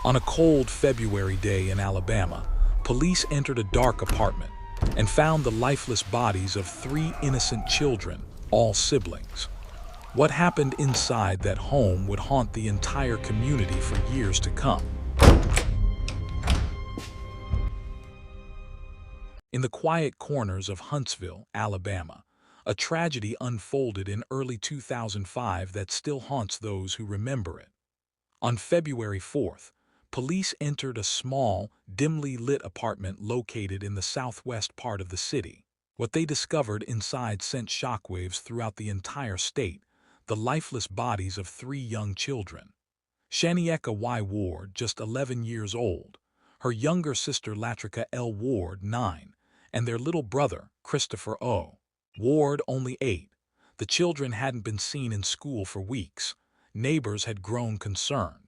On a cold February day in Alabama, police entered a dark apartment and found the lifeless bodies of three innocent children, all siblings. What happened inside that home would haunt the entire community for years to come. In the quiet corners of Huntsville, Alabama, a tragedy unfolded in early 2005 that still haunts those who remember it. On February 4th, police entered a small, dimly lit apartment located in the southwest part of the city. What they discovered inside sent shockwaves throughout the entire state: the lifeless bodies of three young children. Shanieka Ward, just 11 years old, her younger sister Latricia Ward, 9, and their little brother, Christopher Ward, only 8. The children hadn't been seen in school for weeks. Neighbors had grown concerned.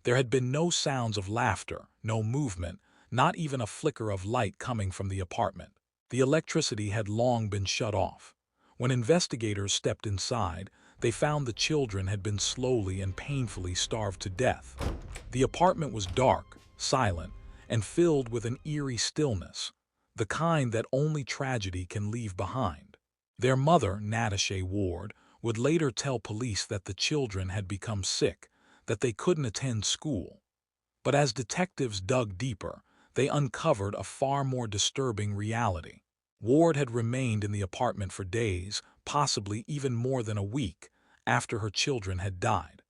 There had been no sounds of laughter, no movement, not even a flicker of light coming from the apartment. The electricity had long been shut off. When investigators stepped inside, they found the children had been slowly and painfully starved to death. The apartment was dark, silent, and filled with an eerie stillness, the kind that only tragedy can leave behind. Their mother, Nathshay Ward, would later tell police that the children had become sick, that they couldn't attend school. But as detectives dug deeper, they uncovered a far more disturbing reality. Ward had remained in the apartment for days, possibly even more than a week, after her children had died.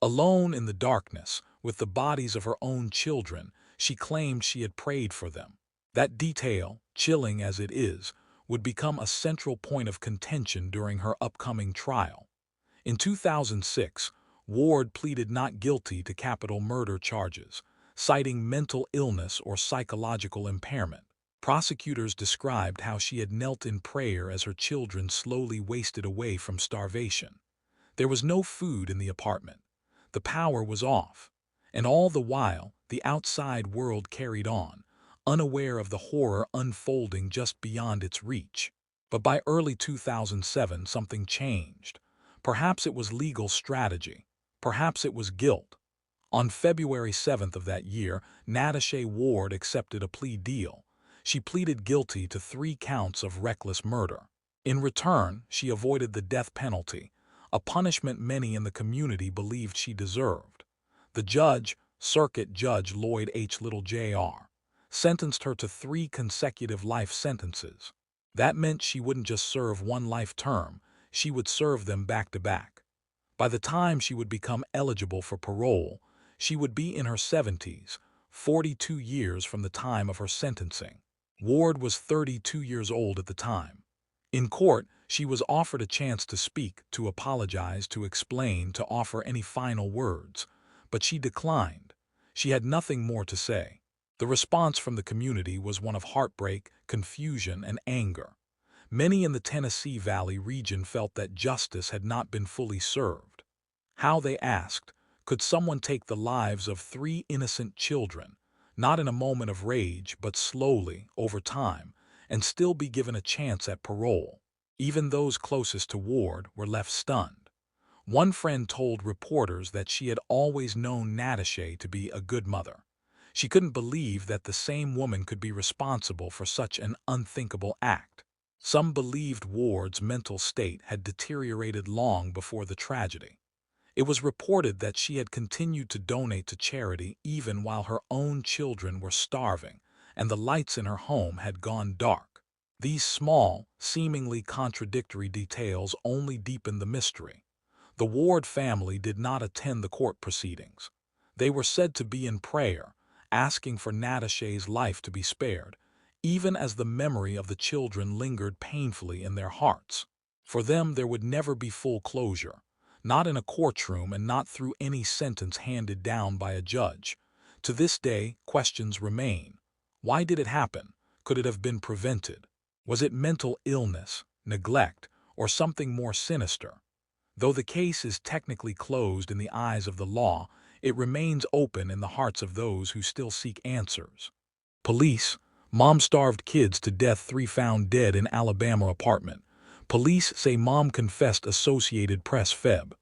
Alone in the darkness, with the bodies of her own children, she claimed she had prayed for them. That detail, chilling as it is, would become a central point of contention during her upcoming trial. In 2006, Ward pleaded not guilty to capital murder charges, citing mental illness or psychological impairment. Prosecutors described how she had knelt in prayer as her children slowly wasted away from starvation. There was no food in the apartment. The power was off. And all the while, the outside world carried on, unaware of the horror unfolding just beyond its reach. But by early 2007, something changed. Perhaps it was legal strategy. Perhaps it was guilt. On February 7th of that year, Nathshay Ward accepted a plea deal. She pleaded guilty to 3 counts of reckless murder. In return, she avoided the death penalty, a punishment many in the community believed she deserved. The judge, Circuit Judge Lloyd H. Little Jr., sentenced her to 3 consecutive life sentences. That meant she wouldn't just serve one life term, she would serve them back to back. By the time she would become eligible for parole, she would be in her 70s, 42 years from the time of her sentencing. Ward was 32 years old at the time. In court, she was offered a chance to speak, to apologize, to explain, to offer any final words, but she declined. She had nothing more to say. The response from the community was one of heartbreak, confusion, and anger. Many in the Tennessee Valley region felt that justice had not been fully served. How, they asked, could someone take the lives of 3 innocent children, not in a moment of rage, but slowly, over time, and still be given a chance at parole? Even those closest to Ward were left stunned. One friend told reporters that she had always known Nathshay to be a good mother. She couldn't believe that the same woman could be responsible for such an unthinkable act. Some believed Ward's mental state had deteriorated long before the tragedy. It was reported that she had continued to donate to charity even while her own children were starving, and the lights in her home had gone dark. These small, seemingly contradictory details only deepened the mystery. The Ward family did not attend the court proceedings. They were said to be in prayer, asking for Nathshay's life to be spared, even as the memory of the children lingered painfully in their hearts. For them, there would never be full closure, not in a courtroom and not through any sentence handed down by a judge. To this day, questions remain. Why did it happen? Could it have been prevented? Was it mental illness, neglect, or something more sinister? Though the case is technically closed in the eyes of the law, it remains open in the hearts of those who still seek answers. Police: mom starved kids to death, 3 found dead in Alabama apartment. Police say mom confessed. Associated Press, Feb.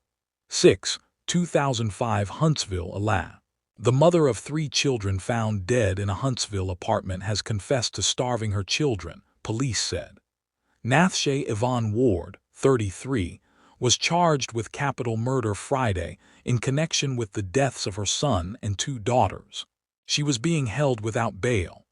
6, 2005, Huntsville, Ala. The mother of 3 children found dead in a Huntsville apartment has confessed to starving her children, police said. Nathshay Yvonne Ward, 33, was charged with capital murder Friday in connection with the deaths of her son and 2 daughters. She was being held without bail.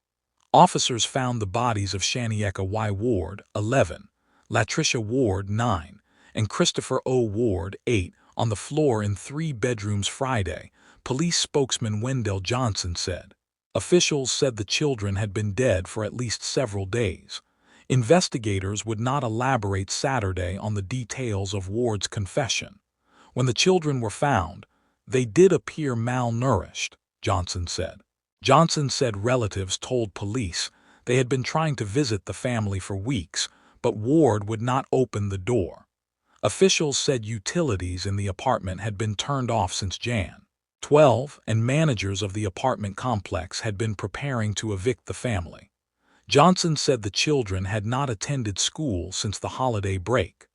Officers found the bodies of Shanieka Y. Ward, 11, Latricia Ward, 9, and Christopher O. Ward, 8, on the floor in 3 bedrooms Friday, police spokesman Wendell Johnson said. Officials said the children had been dead for at least several days. Investigators would not elaborate Saturday on the details of Ward's confession. When the children were found, they did appear malnourished, Johnson said. Johnson said relatives told police they had been trying to visit the family for weeks, but Ward would not open the door. Officials said utilities in the apartment had been turned off since Jan. 12, and managers of the apartment complex had been preparing to evict the family. Johnson said the children had not attended school since the holiday break.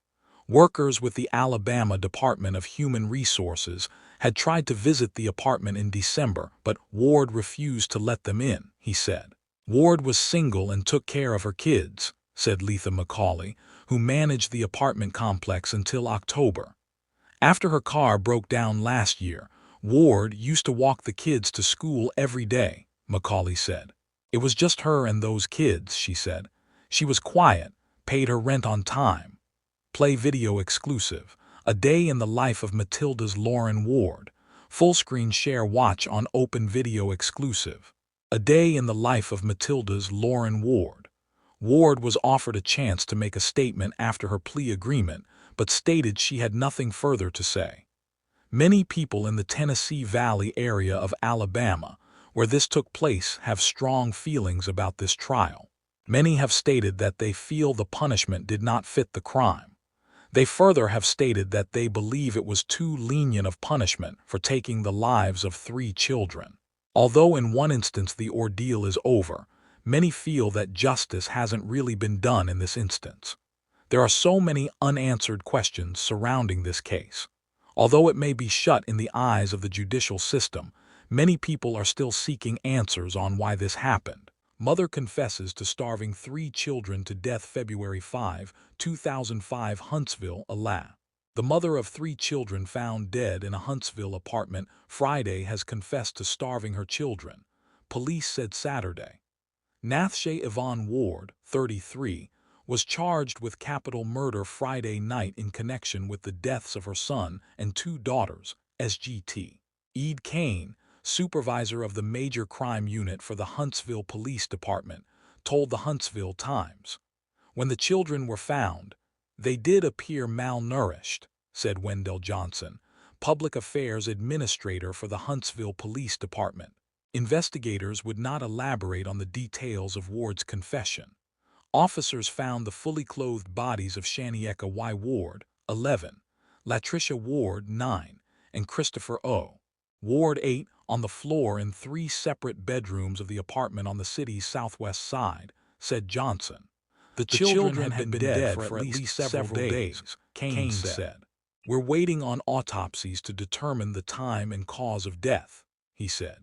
Workers with the Alabama Department of Human Resources had tried to visit the apartment in December, but Ward refused to let them in, he said. Ward was single and took care of her kids, said Letha McCauley, who managed the apartment complex until October. After her car broke down last year, Ward used to walk the kids to school every day, McCauley said. It was just her and those kids, she said. She was quiet, paid her rent on time. Play video exclusive, A Day in the Life of Matilda's Lauren Ward. Full screen share watch on open video exclusive. A Day in the Life of Matilda's Lauren Ward. Ward was offered a chance to make a statement after her plea agreement, but stated she had nothing further to say. Many people in the Tennessee Valley area of Alabama, where this took place, have strong feelings about this trial. Many have stated that they feel the punishment did not fit the crime. They further have stated that they believe it was too lenient of punishment for taking the lives of 3 children. Although in one instance the ordeal is over, many feel that justice hasn't really been done in this instance. There are so many unanswered questions surrounding this case. Although it may be shut in the eyes of the judicial system, many people are still seeking answers on why this happened. Mother confesses to starving 3 children to death February 5, 2005 Huntsville, Ala. The mother of 3 children found dead in a Huntsville apartment Friday has confessed to starving her children, police said Saturday. Nathshay Yvonne Ward, 33, was charged with capital murder Friday night in connection with the deaths of her son and 2 daughters, SGT. Ed Kane, supervisor of the Major Crime Unit for the Huntsville Police Department, told the Huntsville Times. When the children were found, they did appear malnourished, said Wendell Johnson, public affairs administrator for the Huntsville Police Department. Investigators would not elaborate on the details of Ward's confession. Officers found the fully clothed bodies of Shanieka Y. Ward, 11, Latricia Ward, 9, and Christopher O. Ward, 8, on the floor in 3 separate bedrooms of the apartment on the city's southwest side, said Johnson. The children had been dead for at least several days, Kane said. We're waiting on autopsies to determine the time and cause of death, he said.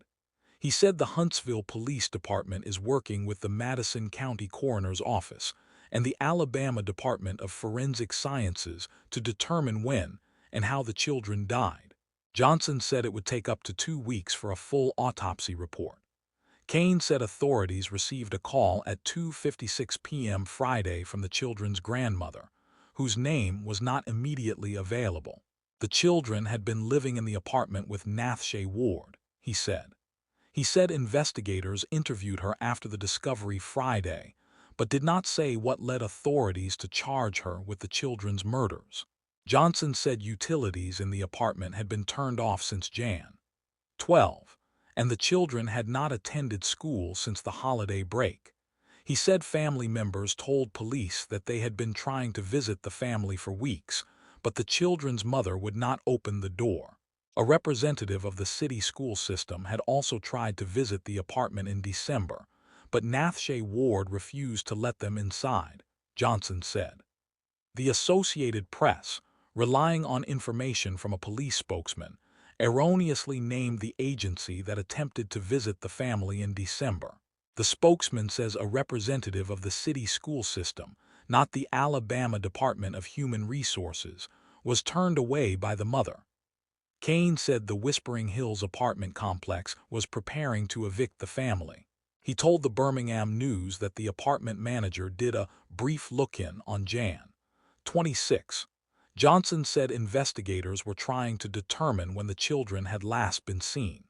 He said the Huntsville Police Department is working with the Madison County Coroner's Office and the Alabama Department of Forensic Sciences to determine when and how the children died. Johnson said it would take up to 2 weeks for a full autopsy report. Kane said authorities received a call at 2:56 p.m. Friday from the children's grandmother, whose name was not immediately available. The children had been living in the apartment with Nathshay Ward, he said. He said investigators interviewed her after the discovery Friday, but did not say what led authorities to charge her with the children's murders. Johnson said utilities in the apartment had been turned off since Jan. 12, and the children had not attended school since the holiday break. He said family members told police that they had been trying to visit the family for weeks, but the children's mother would not open the door. A representative of the city school system had also tried to visit the apartment in December, but Nathshay Ward refused to let them inside, Johnson said. The Associated Press, relying on information from a police spokesman, erroneously named the agency that attempted to visit the family in December. The spokesman says a representative of the city school system, not the Alabama Department of Human Resources, was turned away by the mother. Kane said the Whispering Hills apartment complex was preparing to evict the family. He told the Birmingham News that the apartment manager did a brief look-in on Jan. 26. Johnson said investigators were trying to determine when the children had last been seen.